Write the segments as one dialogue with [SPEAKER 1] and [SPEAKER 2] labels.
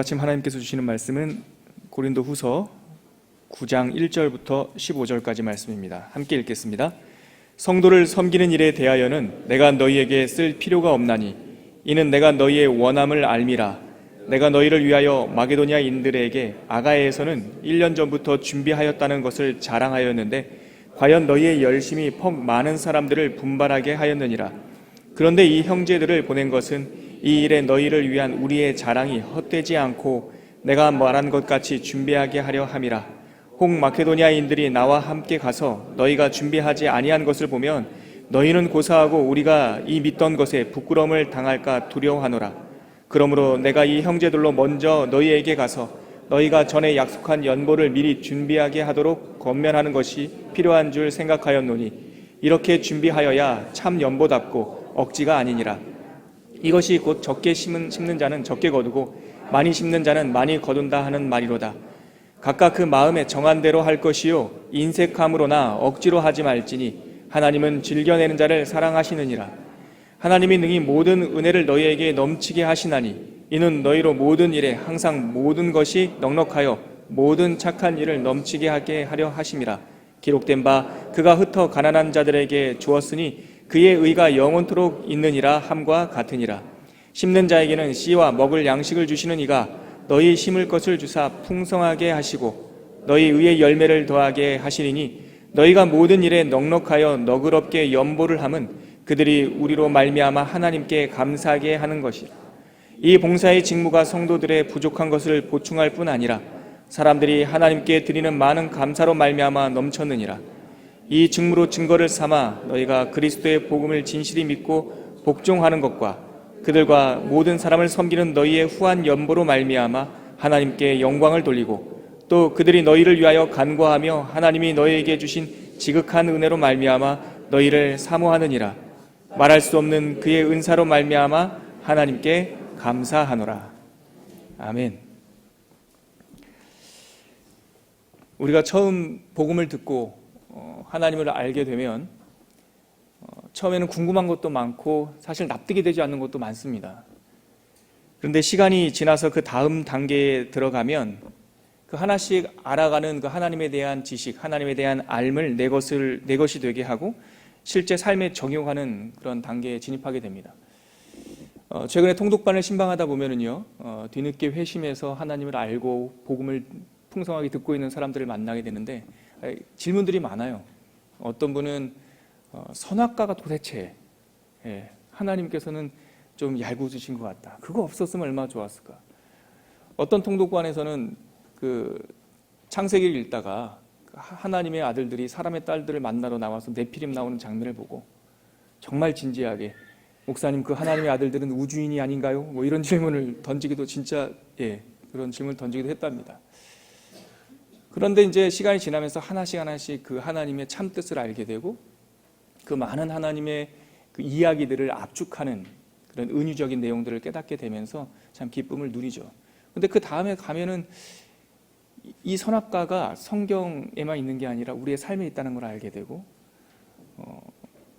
[SPEAKER 1] 아침 하나님께서 주시는 말씀은 고린도 후서 9장 1절부터 15절까지 말씀입니다. 함께 읽겠습니다. 성도를 섬기는 일에 대하여는 내가 너희에게 쓸 필요가 없나니 이는 내가 너희의 원함을 알미라. 내가 너희를 위하여 마게도냐인들에게 아가야에서는 1년 전부터 준비하였다는 것을 자랑하였는데 과연 너희의 열심이 퍽 많은 사람들을 분발하게 하였느니라. 그런데 이 형제들을 보낸 것은 이 일에 너희를 위한 우리의 자랑이 헛되지 않고 내가 말한 것 같이 준비하게 하려 함이라. 혹 마케도니아인들이 나와 함께 가서 너희가 준비하지 아니한 것을 보면 너희는 고사하고 우리가 이 믿던 것에 부끄러움을 당할까 두려워하노라. 그러므로 내가 이 형제들로 먼저 너희에게 가서 너희가 전에 약속한 연보를 미리 준비하게 하도록 권면하는 것이 필요한 줄 생각하였노니 이렇게 준비하여야 참 연보답고 억지가 아니니라. 이것이 곧 적게 심는 자는 적게 거두고 많이 심는 자는 많이 거둔다 하는 말이로다. 각각 그 마음에 정한 대로 할 것이요 인색함으로나 억지로 하지 말지니 하나님은 즐겨내는 자를 사랑하시느니라. 하나님이 능히 모든 은혜를 너희에게 넘치게 하시나니 이는 너희로 모든 일에 항상 모든 것이 넉넉하여 모든 착한 일을 넘치게 하게 하려 하심이라. 기록된 바 그가 흩어 가난한 자들에게 주었으니 그의 의가 영원토록 있느니라 함과 같으니라. 심는 자에게는 씨와 먹을 양식을 주시는 이가 너희 심을 것을 주사 풍성하게 하시고 너희 의의 열매를 더하게 하시리니 너희가 모든 일에 넉넉하여 너그럽게 연보를 함은 그들이 우리로 말미암아 하나님께 감사하게 하는 것이라. 이 봉사의 직무가 성도들의 부족한 것을 보충할 뿐 아니라 사람들이 하나님께 드리는 많은 감사로 말미암아 넘쳤느니라. 이 직무로 증거를 삼아 너희가 그리스도의 복음을 진실히 믿고 복종하는 것과 그들과 모든 사람을 섬기는 너희의 후한 연보로 말미암아 하나님께 영광을 돌리고 또 그들이 너희를 위하여 간구하며 하나님이 너희에게 주신 지극한 은혜로 말미암아 너희를 사모하느니라. 말할 수 없는 그의 은사로 말미암아 하나님께 감사하노라. 아멘. 우리가 처음 복음을 듣고 하나님을 알게 되면 처음에는 궁금한 것도 많고 사실 납득이 되지 않는 것도 많습니다. 그런데 시간이 지나서 그 다음 단계에 들어가면 그 하나씩 알아가는 그 하나님에 대한 지식, 하나님에 대한 알을 내 것이 되게 하고 실제 삶에 적용하는 그런 단계에 진입하게 됩니다. 최근에 통독반을 신방하다 보면은요, 뒤늦게 회심해서 하나님을 알고 복음을 풍성하게 듣고 있는 사람들을 만나게 되는데 질문들이 많아요. 어떤 분은 선악과가 도대체 하나님께서는 좀 얄궂으신 것 같다. 그거 없었으면 얼마나 좋았을까. 어떤 통독관에서는 그 창세기를 읽다가 하나님의 아들들이 사람의 딸들을 만나러 나와서 네피림 나오는 장면을 보고 정말 진지하게 목사님 그 하나님의 아들들은 우주인이 아닌가요? 뭐 이런 질문을 던지기도 진짜 그런 질문을 던지기도 했답니다. 그런데 이제 시간이 지나면서 하나씩 그 하나님의 참 뜻을 알게 되고 그 많은 하나님의 그 이야기들을 압축하는 그런 은유적인 내용들을 깨닫게 되면서 참 기쁨을 누리죠. 근데 그 다음에 가면은 이 선악과가 성경에만 있는 게 아니라 우리의 삶에 있다는 걸 알게 되고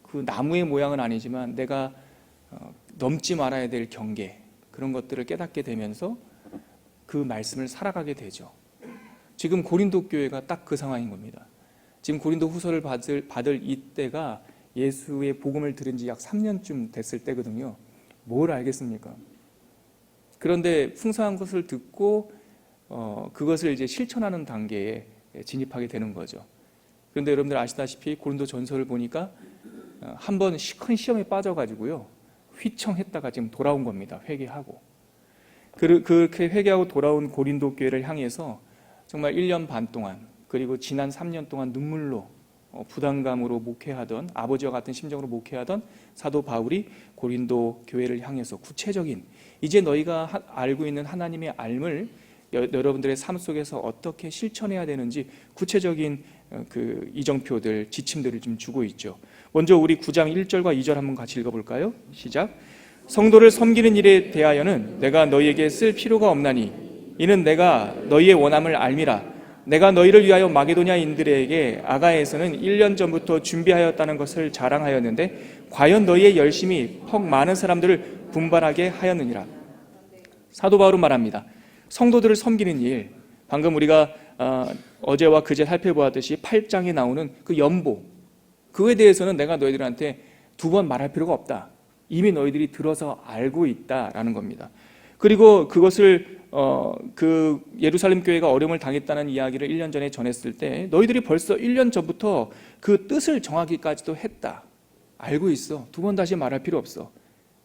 [SPEAKER 1] 그 나무의 모양은 아니지만 내가 넘지 말아야 될 경계 그런 것들을 깨닫게 되면서 그 말씀을 살아가게 되죠. 지금 고린도 교회가 딱 그 상황인 겁니다. 지금 고린도 후서를 받을 이때가 예수의 복음을 들은 지 약 3년쯤 됐을 때거든요. 뭘 알겠습니까? 그런데 풍성한 것을 듣고 그것을 이제 실천하는 단계에 진입하게 되는 거죠. 그런데 여러분들 아시다시피 고린도 전서를 보니까 한번 큰 시험에 빠져가지고요. 휘청했다가 지금 돌아온 겁니다. 회개하고. 그렇게 회개하고 돌아온 고린도 교회를 향해서 정말 1년 반 동안 그리고 지난 3년 동안 눈물로 부담감으로 목회하던 아버지와 같은 심정으로 목회하던 사도 바울이 고린도 교회를 향해서 구체적인 이제 너희가 알고 있는 하나님의 알을 여러분들의 삶 속에서 어떻게 실천해야 되는지 구체적인 그 이정표들, 지침들을 좀 주고 있죠. 먼저 우리 9장 1절과 2절 한번 같이 읽어볼까요? 시작. 성도를 섬기는 일에 대하여는 내가 너희에게 쓸 필요가 없나니 이는 내가 너희의 원함을 알미라. 내가 너희를 위하여 마게도냐인들에게 아가야에서는 1년 전부터 준비하였다는 것을 자랑하였는데 과연 너희의 열심이 퍽 많은 사람들을 분발하게 하였느니라. 사도 바울은 말합니다. 성도들을 섬기는 일, 방금 우리가 어제와 그제 살펴보았듯이 8장에 나오는 그 연보, 그거에 대해서는 내가 너희들한테 두 번 말할 필요가 없다. 이미 너희들이 들어서 알고 있다라는 겁니다. 그리고 그것을 그 예루살렘 교회가 어려움을 당했다는 이야기를 1년 전에 전했을 때 너희들이 벌써 1년 전부터 그 뜻을 정하기까지도 했다. 알고 있어. 두 번 다시 말할 필요 없어.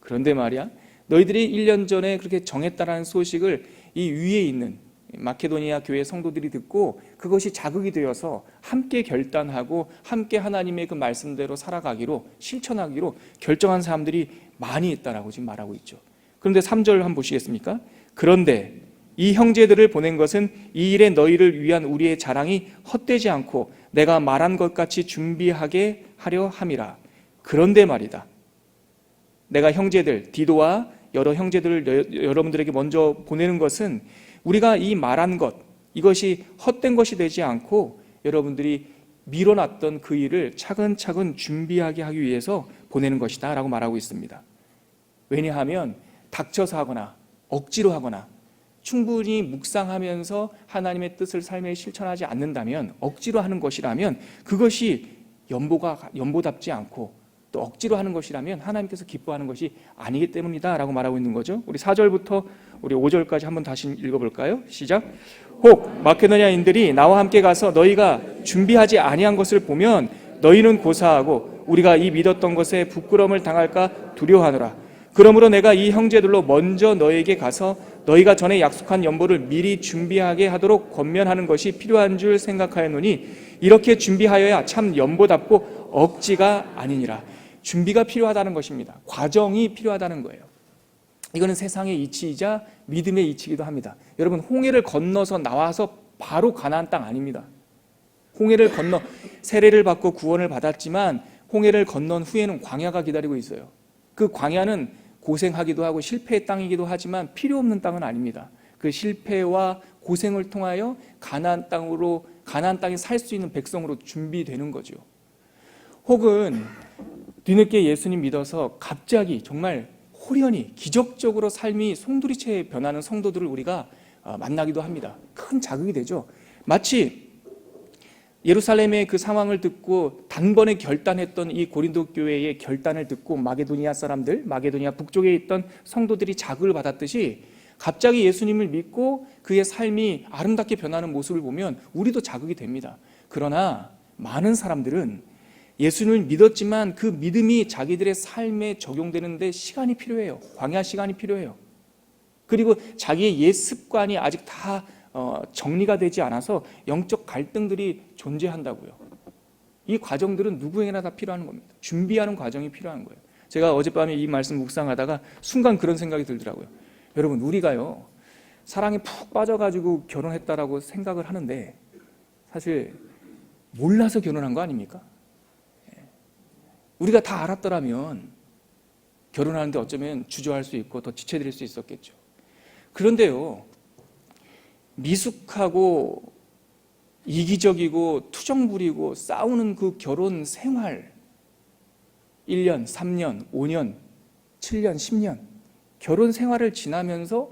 [SPEAKER 1] 그런데 말이야, 너희들이 1년 전에 그렇게 정했다라는 소식을 이 위에 있는 마케도니아 교회 성도들이 듣고 그것이 자극이 되어서 함께 결단하고 함께 하나님의 그 말씀대로 살아가기로, 실천하기로 결정한 사람들이 많이 있다라고 지금 말하고 있죠. 그런데 3절 한번 보시겠습니까? 그런데 이 형제들을 보낸 것은 이 일에 너희를 위한 우리의 자랑이 헛되지 않고 내가 말한 것 같이 준비하게 하려 함이라. 그런데 말이다, 내가 형제들 디도와 여러 형제들을 여러분들에게 먼저 보내는 것은 우리가 이 말한 것, 이것이 헛된 것이 되지 않고 여러분들이 미뤄놨던 그 일을 차근차근 준비하게 하기 위해서 보내는 것이다 라고 말하고 있습니다. 왜냐하면 닥쳐서 하거나 억지로 하거나 충분히 묵상하면서 하나님의 뜻을 삶에 실천하지 않는다면, 억지로 하는 것이라면 그것이 연보답지 않고 또 억지로 하는 것이라면 하나님께서 기뻐하는 것이 아니기 때문이다 라고 말하고 있는 거죠. 우리 4절부터 우리 5절까지 한번 다시 읽어볼까요? 시작. 혹 마케도니아인들이 나와 함께 가서 너희가 준비하지 아니한 것을 보면 너희는 고사하고 우리가 이 믿었던 것에 부끄러움을 당할까 두려워하노라. 그러므로 내가 이 형제들로 먼저 너희에게 가서 너희가 전에 약속한 연보를 미리 준비하게 하도록 권면하는 것이 필요한 줄 생각하였노니 이렇게 준비하여야 참 연보답고 억지가 아니니라. 준비가 필요하다는 것입니다. 과정이 필요하다는 거예요. 이거는 세상의 이치이자 믿음의 이치이기도 합니다. 여러분, 홍해를 건너서 나와서 바로 가나안 땅 아닙니다. 홍해를 건너 세례를 받고 구원을 받았지만 홍해를 건넌 후에는 광야가 기다리고 있어요. 그 광야는 고생하기도 하고 실패의 땅이기도 하지만 필요 없는 땅은 아닙니다. 그 실패와 고생을 통하여 가나안 땅에 살 수 있는 백성으로 준비되는 거죠. 혹은 뒤늦게 예수님 믿어서 갑자기 정말 호련히 기적적으로 삶이 송두리째 변하는 성도들을 우리가 만나기도 합니다. 큰 자극이 되죠. 마치 예루살렘의 그 상황을 듣고 단번에 결단했던 이 고린도 교회의 결단을 듣고 마게도니아 사람들, 마게도니아 북쪽에 있던 성도들이 자극을 받았듯이 갑자기 예수님을 믿고 그의 삶이 아름답게 변하는 모습을 보면 우리도 자극이 됩니다. 그러나 많은 사람들은 예수님을 믿었지만 그 믿음이 자기들의 삶에 적용되는데 시간이 필요해요. 광야 시간이 필요해요. 그리고 자기의 옛 습관이 아직 다 정리가 되지 않아서 영적 갈등들이 존재한다고요. 이 과정들은 누구에게나 다 필요한 겁니다. 준비하는 과정이 필요한 거예요. 제가 어젯밤에 이 말씀 묵상하다가 순간 그런 생각이 들더라고요. 여러분, 우리가요 사랑에 푹 빠져가지고 결혼했다라고 생각을 하는데 사실 몰라서 결혼한 거 아닙니까? 우리가 다 알았더라면 결혼하는데 어쩌면 주저할 수 있고 더 지체될 수 있었겠죠. 그런데요, 미숙하고 이기적이고 투정 부리고 싸우는 그 결혼 생활 1년, 3년, 5년, 7년, 10년 결혼 생활을 지나면서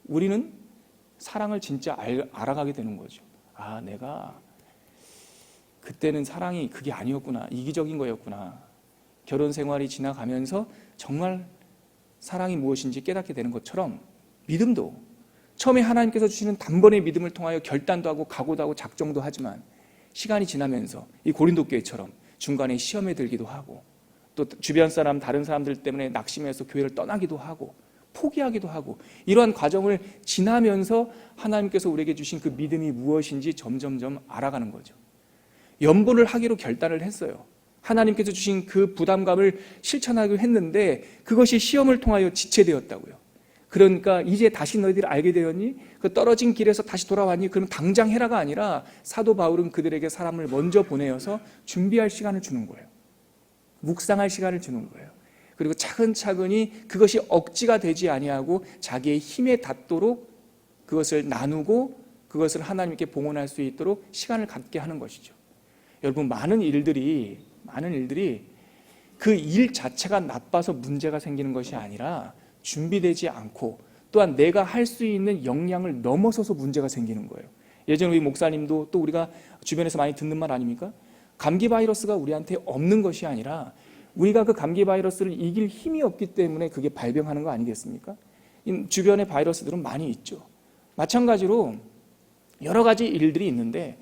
[SPEAKER 1] 우리는 사랑을 진짜 알아가게 되는 거죠. 아, 내가 그때는 사랑이 그게 아니었구나, 이기적인 거였구나. 결혼 생활이 지나가면서 정말 사랑이 무엇인지 깨닫게 되는 것처럼 믿음도 처음에 하나님께서 주시는 단번의 믿음을 통하여 결단도 하고 각오도 하고 작정도 하지만 시간이 지나면서 이 고린도 교회처럼 중간에 시험에 들기도 하고 또 주변 사람, 다른 사람들 때문에 낙심해서 교회를 떠나기도 하고 포기하기도 하고 이러한 과정을 지나면서 하나님께서 우리에게 주신 그 믿음이 무엇인지 점점점 알아가는 거죠. 연보를 하기로 결단을 했어요. 하나님께서 주신 그 부담감을 실천하기로 했는데 그것이 시험을 통하여 지체되었다고요. 그러니까 이제 다시 너희들이 알게 되었니? 그 떨어진 길에서 다시 돌아왔니? 그럼 당장 해라가 아니라 사도 바울은 그들에게 사람을 먼저 보내어서 준비할 시간을 주는 거예요. 묵상할 시간을 주는 거예요. 그리고 차근차근히 그것이 억지가 되지 아니하고 자기의 힘에 닿도록 그것을 나누고 그것을 하나님께 봉헌할 수 있도록 시간을 갖게 하는 것이죠. 여러분, 많은 일들이 그 일 자체가 나빠서 문제가 생기는 것이 아니라 준비되지 않고 또한 내가 할 수 있는 역량을 넘어서서 문제가 생기는 거예요. 예전에 우리 목사님도 또 우리가 주변에서 많이 듣는 말 아닙니까? 감기 바이러스가 우리한테 없는 것이 아니라 우리가 그 감기 바이러스를 이길 힘이 없기 때문에 그게 발병하는 거 아니겠습니까? 주변에 바이러스들은 많이 있죠. 마찬가지로 여러 가지 일들이 있는데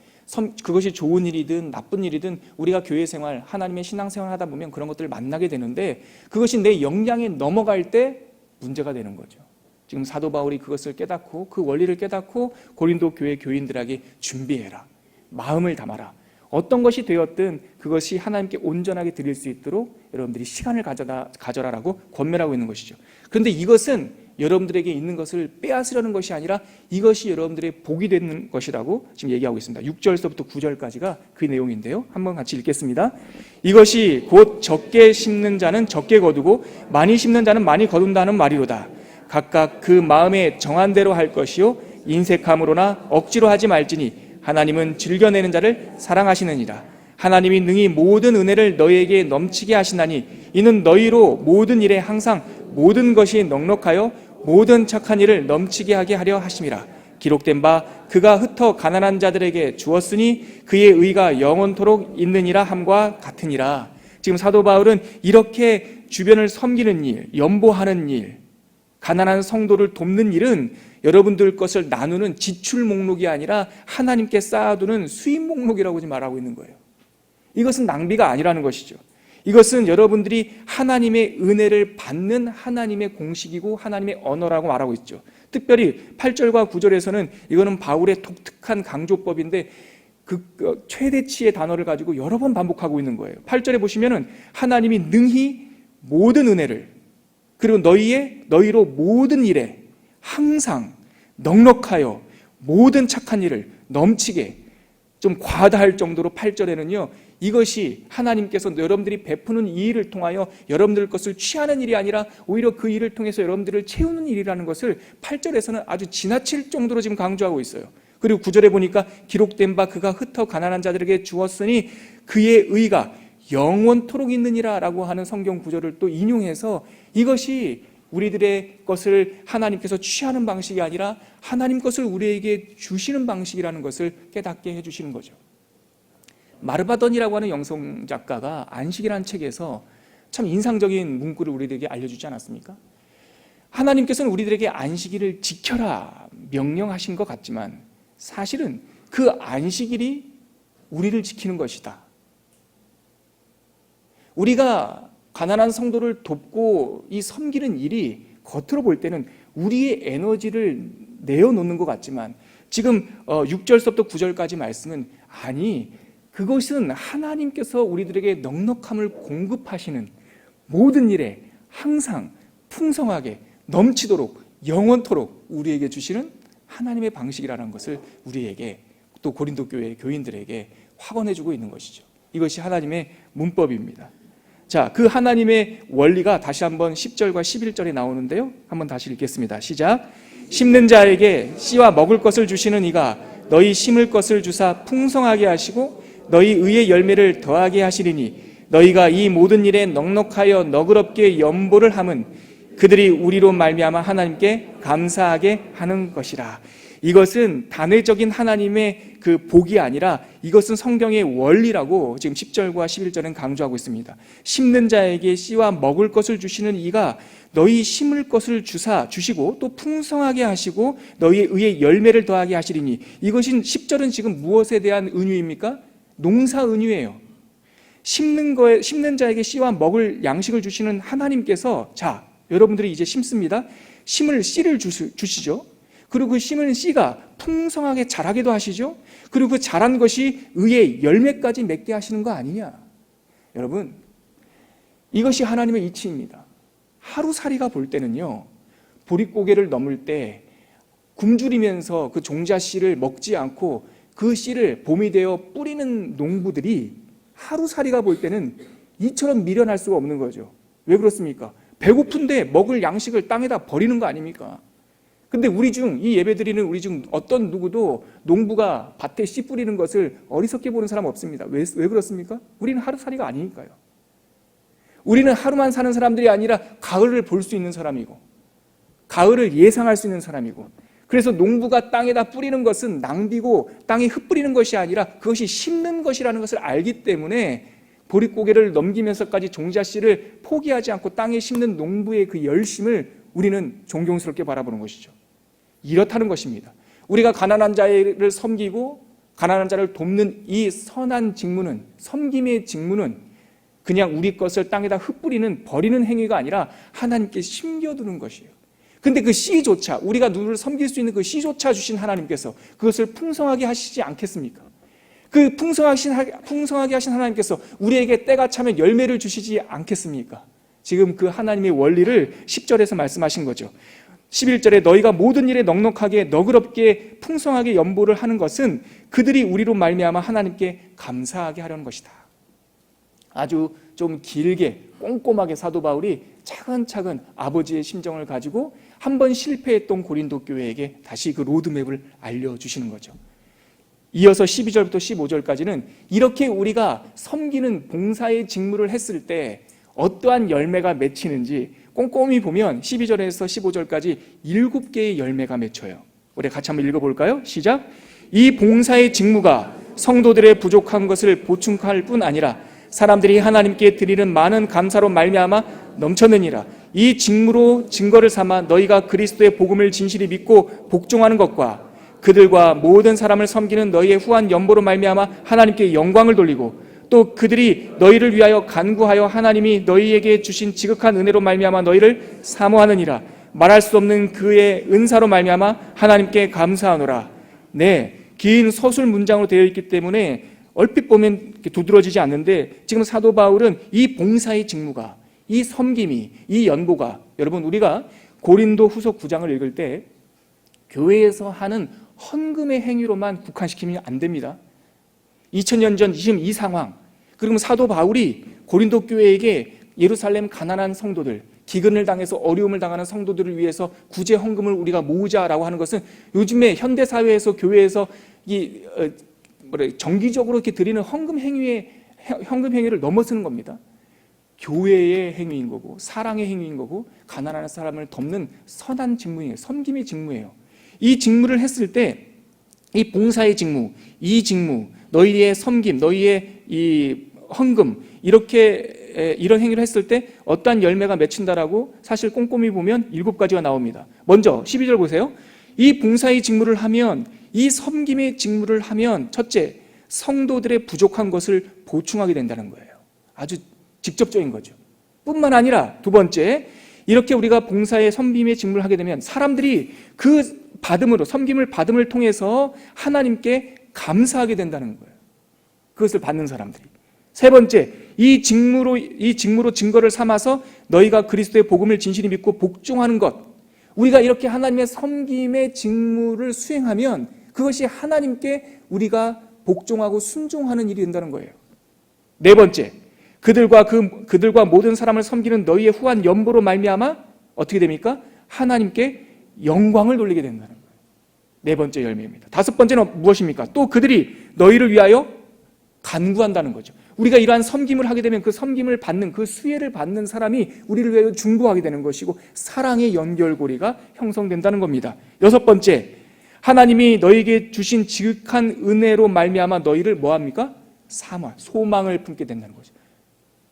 [SPEAKER 1] 그것이 좋은 일이든 나쁜 일이든 우리가 교회 생활, 하나님의 신앙생활 하다 보면 그런 것들을 만나게 되는데 그것이 내 역량에 넘어갈 때 문제가 되는 거죠. 지금 사도 바울이 그것을 깨닫고 그 원리를 깨닫고 고린도 교회 교인들에게 준비해라, 마음을 담아라, 어떤 것이 되었든 그것이 하나님께 온전하게 드릴 수 있도록 여러분들이 시간을 가져라라고 권면하고 있는 것이죠. 그런데 이것은 여러분들에게 있는 것을 빼앗으려는 것이 아니라 이것이 여러분들의 복이 되는 것이라고 지금 얘기하고 있습니다. 6절서부터 9절까지가 그 내용인데요. 한번 같이 읽겠습니다. 이것이 곧 적게 심는 자는 적게 거두고 많이 심는 자는 많이 거둔다는 말이로다. 각각 그 마음에 정한 대로 할 것이요 인색함으로나 억지로 하지 말지니 하나님은 즐겨내는 자를 사랑하시느니라. 하나님이 능히 모든 은혜를 너희에게 넘치게 하시나니 이는 너희로 모든 일에 항상 모든 것이 넉넉하여 모든 착한 일을 넘치게 하게 하려 하심이라. 기록된 바 그가 흩어 가난한 자들에게 주었으니 그의 의가 영원토록 있느니라 함과 같으니라. 지금 사도 바울은 이렇게 주변을 섬기는 일, 연보하는 일, 가난한 성도를 돕는 일은 여러분들 것을 나누는 지출 목록이 아니라 하나님께 쌓아두는 수입 목록이라고 지금 말하고 있는 거예요. 이것은 낭비가 아니라는 것이죠. 이것은 여러분들이 하나님의 은혜를 받는 하나님의 공식이고 하나님의 언어라고 말하고 있죠. 특별히 8절과 9절에서는 이거는 바울의 독특한 강조법인데 그 최대치의 단어를 가지고 여러 번 반복하고 있는 거예요. 8절에 보시면은 하나님이 능히 모든 은혜를 그리고 너희로 모든 일에 항상 넉넉하여 모든 착한 일을 넘치게, 좀 과다할 정도로 8절에는요 이것이 하나님께서 여러분들이 베푸는 이 일을 통하여 여러분들 것을 취하는 일이 아니라 오히려 그 일을 통해서 여러분들을 채우는 일이라는 것을 8절에서는 아주 지나칠 정도로 지금 강조하고 있어요. 그리고 9절에 보니까 기록된 바 그가 흩어 가난한 자들에게 주었으니 그의 의가 영원토록 있느니라 라고 하는 성경 구절을 또 인용해서 이것이 우리들의 것을 하나님께서 취하는 방식이 아니라 하나님 것을 우리에게 주시는 방식이라는 것을 깨닫게 해주시는 거죠. 마르바던이라고 하는 영성 작가가 안식이라는 책에서 참 인상적인 문구를 우리들에게 알려주지 않았습니까? 하나님께서는 우리들에게 안식일을 지켜라 명령하신 것 같지만 사실은 그 안식일이 우리를 지키는 것이다. 우리가 가난한 성도를 돕고 이 섬기는 일이 겉으로 볼 때는 우리의 에너지를 내어놓는 것 같지만 지금 6절서부터 9절까지 말씀은 아니, 그것은 하나님께서 우리들에게 넉넉함을 공급하시는 모든 일에 항상 풍성하게 넘치도록 영원토록 우리에게 주시는 하나님의 방식이라는 것을 우리에게 또 고린도 교회 교인들에게 확언해주고 있는 것이죠. 이것이 하나님의 문법입니다. 자, 그 하나님의 원리가 다시 한번 10절과 11절에 나오는데요. 한번 다시 읽겠습니다. 시작. 심는 자에게 씨와 먹을 것을 주시는 이가 너희 심을 것을 주사 풍성하게 하시고 너희 의의 열매를 더하게 하시리니 너희가 이 모든 일에 넉넉하여 너그럽게 연보를 함은 그들이 우리로 말미암아 하나님께 감사하게 하는 것이라. 이것은 단회적인 하나님의 그 복이 아니라 이것은 성경의 원리라고 지금 10절과 11절은 강조하고 있습니다. 심는 자에게 씨와 먹을 것을 주시는 이가 너희 심을 것을 주시고 또 풍성하게 하시고 너희의 의의 열매를 더하게 하시리니, 이것은 10절은 지금 무엇에 대한 은유입니까? 농사 은유예요. 심는 자에게 씨와 먹을 양식을 주시는 하나님께서 자, 여러분들이 이제 심습니다. 씨를 주시죠. 그리고 그 심은 씨가 풍성하게 자라기도 하시죠. 그리고 그 자란 것이 의의 열매까지 맺게 하시는 거 아니냐. 여러분, 이것이 하나님의 이치입니다. 하루살이가 볼 때는요, 보릿고개를 넘을 때 굶주리면서 그 종자 씨를 먹지 않고 그 씨를 봄이 되어 뿌리는 농부들이 하루살이가 볼 때는 이처럼 미련할 수가 없는 거죠. 왜 그렇습니까? 배고픈데 먹을 양식을 땅에다 버리는 거 아닙니까? 근데 이 예배 드리는 우리 중 어떤 누구도 농부가 밭에 씨 뿌리는 것을 어리석게 보는 사람 없습니다. 왜 그렇습니까? 우리는 하루살이가 아니니까요. 우리는 하루만 사는 사람들이 아니라 가을을 볼 수 있는 사람이고 가을을 예상할 수 있는 사람이고, 그래서 농부가 땅에다 뿌리는 것은 낭비고 땅에 흩뿌리는 것이 아니라 그것이 심는 것이라는 것을 알기 때문에 보릿고개를 넘기면서까지 종자씨를 포기하지 않고 땅에 심는 농부의 그 열심을 우리는 존경스럽게 바라보는 것이죠. 이렇다는 것입니다. 우리가 가난한 자를 섬기고 가난한 자를 돕는 이 선한 직무는, 섬김의 직무는 그냥 우리 것을 땅에다 흩뿌리는, 버리는 행위가 아니라 하나님께 심겨두는 것이에요. 근데 그 씨조차, 우리가 누구를 섬길 수 있는 그 씨조차 주신 하나님께서 그것을 풍성하게 하시지 않겠습니까? 그 풍성하게 하신 하나님께서 우리에게 때가 차면 열매를 주시지 않겠습니까? 지금 그 하나님의 원리를 10절에서 말씀하신 거죠. 11절에 너희가 모든 일에 넉넉하게 너그럽게 풍성하게 연보를 하는 것은 그들이 우리로 말미암아 하나님께 감사하게 하려는 것이다. 아주 좀 길게 꼼꼼하게 사도 바울이 차근차근 아버지의 심정을 가지고 한 번 실패했던 고린도 교회에게 다시 그 로드맵을 알려주시는 거죠. 이어서 12절부터 15절까지는 이렇게 우리가 섬기는 봉사의 직무를 했을 때 어떠한 열매가 맺히는지 꼼꼼히 보면 12절에서 15절까지 7개의 열매가 맺혀요. 우리 같이 한번 읽어볼까요? 시작. 이 봉사의 직무가 성도들의 부족한 것을 보충할 뿐 아니라 사람들이 하나님께 드리는 많은 감사로 말미암아 넘쳤느니라. 이 직무로 증거를 삼아 너희가 그리스도의 복음을 진실히 믿고 복종하는 것과 그들과 모든 사람을 섬기는 너희의 후한 연보로 말미암아 하나님께 영광을 돌리고 또 그들이 너희를 위하여 간구하여 하나님이 너희에게 주신 지극한 은혜로 말미암아 너희를 사모하느니라. 말할 수 없는 그의 은사로 말미암아 하나님께 감사하노라. 네, 긴 서술 문장으로 되어 있기 때문에 얼핏 보면 두드러지지 않는데 지금 사도 바울은 이 봉사의 직무가, 이 섬김이, 이 연보가, 여러분 우리가 고린도 후서 9장을 읽을 때 교회에서 하는 헌금의 행위로만 국한시키면 안 됩니다. 2000년 전 지금 이 상황, 그리고 사도 바울이 고린도 교회에게 예루살렘 가난한 성도들, 기근을 당해서 어려움을 당하는 성도들을 위해서 구제 헌금을 우리가 모으자라고 하는 것은 요즘에 현대 사회에서 교회에서 정기적으로 이렇게 드리는 헌금 행위를 넘어서는 겁니다. 교회의 행위인 거고 사랑의 행위인 거고 가난한 사람을 돕는 선한 직무예요. 섬김의 직무예요. 이 직무를 했을 때 이 봉사의 직무, 이 직무, 너희의 섬김, 너희의 이 헌금, 이런 행위를 했을 때 어떠한 열매가 맺힌다라고 사실 꼼꼼히 보면 7가지가 나옵니다. 먼저 12절 보세요. 이 봉사의 직무를 하면, 이 섬김의 직무를 하면 첫째, 성도들의 부족한 것을 보충하게 된다는 거예요. 아주 직접적인 거죠. 뿐만 아니라 두 번째, 이렇게 우리가 봉사의 섬김의 직무를 하게 되면 사람들이 그 섬김을 받음을 통해서 하나님께 감사하게 된다는 거예요. 그것을 받는 사람들이. 세 번째, 이 직무로 증거를 삼아서 너희가 그리스도의 복음을 진실히 믿고 복종하는 것. 우리가 이렇게 하나님의 섬김의 직무를 수행하면 그것이 하나님께 우리가 복종하고 순종하는 일이 된다는 거예요. 네 번째, 그들과 모든 사람을 섬기는 너희의 후한 연보로 말미암아 어떻게 됩니까? 하나님께 영광을 돌리게 된다는 거예요. 네 번째 열매입니다. 다섯 번째는 무엇입니까? 또 그들이 너희를 위하여 간구한다는 거죠. 우리가 이러한 섬김을 하게 되면 그 섬김을 받는, 그 수혜를 받는 사람이 우리를 위하여 중보하게 되는 것이고 사랑의 연결고리가 형성된다는 겁니다. 여섯 번째, 하나님이 너희에게 주신 지극한 은혜로 말미암아 너희를 뭐합니까? 소망을 품게 된다는 거죠.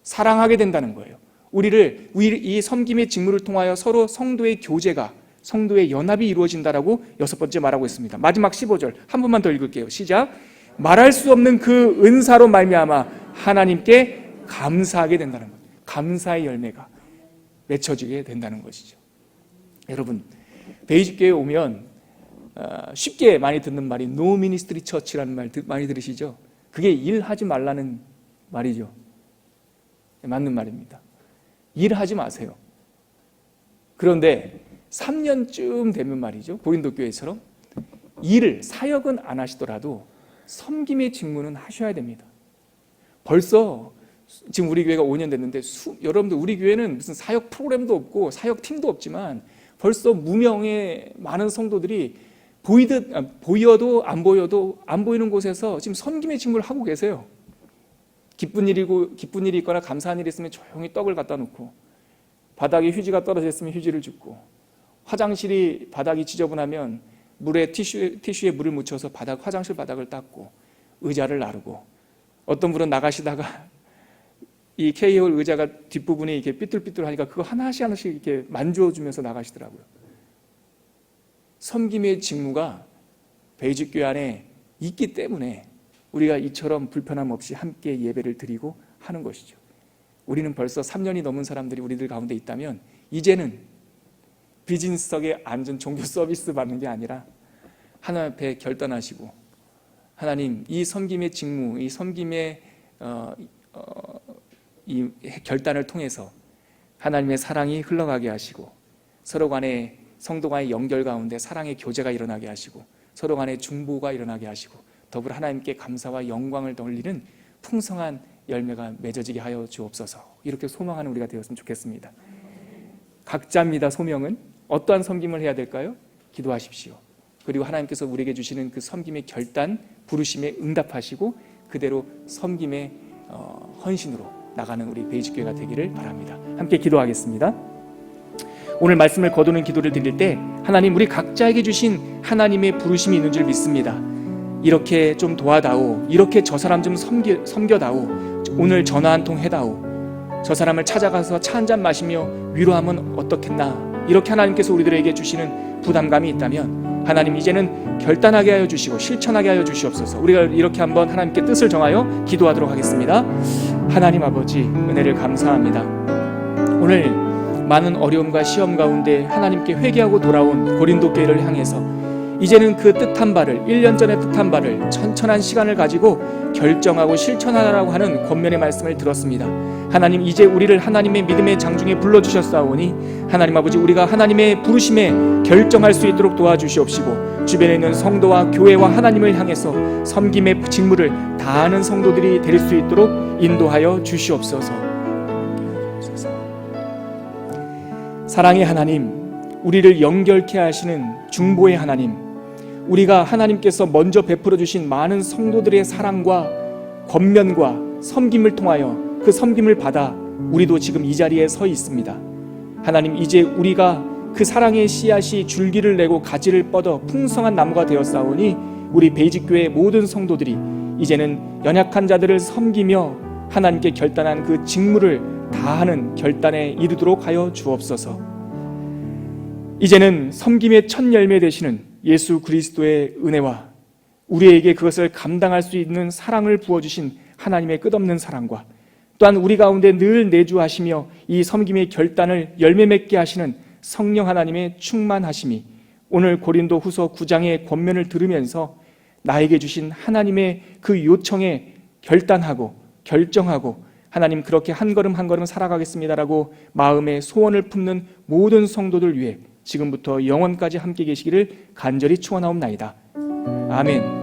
[SPEAKER 1] 사랑하게 된다는 거예요. 우리를 이 섬김의 직무를 통하여 서로 성도의 교제가, 성도의 연합이 이루어진다라고 여섯 번째 말하고 있습니다. 마지막 15절 한 번만 더 읽을게요. 시작. 말할 수 없는 그 은사로 말미암아 하나님께 감사하게 된다는 거예요. 감사의 열매가 맺혀지게 된다는 것이죠. 여러분, 베이직교회에 오면 쉽게 많이 듣는 말이 No Ministry Church라는 말 많이 들으시죠? 그게 일하지 말라는 말이죠. 맞는 말입니다. 일하지 마세요. 그런데 3년쯤 되면 말이죠. 고린도 교회처럼 사역은 안 하시더라도 섬김의 직무는 하셔야 됩니다. 벌써 지금 우리 교회가 5년 됐는데 여러분들 우리 교회는 무슨 사역 프로그램도 없고 사역 팀도 없지만 벌써 무명의 많은 성도들이 보여도 안 보이는 곳에서 지금 섬김의 직무를 하고 계세요. 기쁜 일이 있거나 감사한 일이 있으면 조용히 떡을 갖다 놓고 바닥에 휴지가 떨어져 있으면 휴지를 줍고 화장실이 바닥이 지저분하면 물에 티슈에 물을 묻혀서 화장실 바닥을 닦고 의자를 나르고, 어떤 분은 나가시다가 이 K홀 의자가 뒷부분이 이렇게 삐뚤삐뚤하니까 그거 하나씩 이렇게 만져주면서 나가시더라고요. 섬김의 직무가 베이직교회 안에 있기 때문에 우리가 이처럼 불편함 없이 함께 예배를 드리고 하는 것이죠. 우리는 벌써 3년이 넘은 사람들이 우리들 가운데 있다면 이제는 비즈니스석에 앉은 종교 서비스 받는 게 아니라 하나님 앞에 결단하시고, 하나님 이 섬김의 직무, 이 섬김의 이 결단을 통해서 하나님의 사랑이 흘러가게 하시고, 서로 간의 성도 간의 연결 가운데 사랑의 교제가 일어나게 하시고, 서로 간의 중보가 일어나게 하시고, 더불어 하나님께 감사와 영광을 돌리는 풍성한 열매가 맺어지게 하여 주옵소서. 이렇게 소망하는 우리가 되었으면 좋겠습니다. 각자입니다. 소명은 어떠한 섬김을 해야 될까요? 기도하십시오. 그리고 하나님께서 우리에게 주시는 그 섬김의 결단, 부르심에 응답하시고 그대로 섬김의 헌신으로 나가는 우리 베이직교회가 되기를 바랍니다. 함께 기도하겠습니다. 오늘 말씀을 거두는 기도를 드릴 때 하나님, 우리 각자에게 주신 하나님의 부르심이 있는 줄 믿습니다. 이렇게 좀 도와다오, 이렇게 저 사람 좀 섬겨다오, 오늘 전화 한 통 해다오, 저 사람을 찾아가서 차 한잔 마시며 위로하면 어떻겠나, 이렇게 하나님께서 우리들에게 주시는 부담감이 있다면 하나님 이제는 결단하게 하여 주시고 실천하게 하여 주시옵소서. 우리가 이렇게 한번 하나님께 뜻을 정하여 기도하도록 하겠습니다. 하나님 아버지, 은혜를 감사합니다. 오늘 많은 어려움과 시험 가운데 하나님께 회개하고 돌아온 고린도 교회를 향해서 이제는 그 뜻한 바를, 1년 전에 뜻한 바를 천천한 시간을 가지고 결정하고 실천하라고 하는 권면의 말씀을 들었습니다. 하나님, 이제 우리를 하나님의 믿음의 장중에 불러주셨사오니 하나님 아버지, 우리가 하나님의 부르심에 결정할 수 있도록 도와주시옵시고, 주변에 있는 성도와 교회와 하나님을 향해서 섬김의 직무를 다하는 성도들이 될 수 있도록 인도하여 주시옵소서. 사랑의 하나님, 우리를 연결케 하시는 중보의 하나님, 우리가 하나님께서 먼저 베풀어 주신 많은 성도들의 사랑과 권면과 섬김을 통하여 그 섬김을 받아 우리도 지금 이 자리에 서 있습니다. 하나님, 이제 우리가 그 사랑의 씨앗이 줄기를 내고 가지를 뻗어 풍성한 나무가 되었사오니 우리 베이직교회 모든 성도들이 이제는 연약한 자들을 섬기며 하나님께 결단한 그 직무를 다하는 결단에 이르도록 하여 주옵소서. 이제는 섬김의 첫 열매 되시는 예수 그리스도의 은혜와 우리에게 그것을 감당할 수 있는 사랑을 부어주신 하나님의 끝없는 사랑과, 또한 우리 가운데 늘 내주하시며 이 섬김의 결단을 열매 맺게 하시는 성령 하나님의 충만하심이 오늘 고린도 후서 9장의 권면을 들으면서 나에게 주신 하나님의 그 요청에 결단하고 결정하고 하나님 그렇게 한 걸음 한 걸음 살아가겠습니다라고 마음의 소원을 품는 모든 성도들 위해 지금부터 영원까지 함께 계시기를 간절히 축원하옵나이다. 아멘.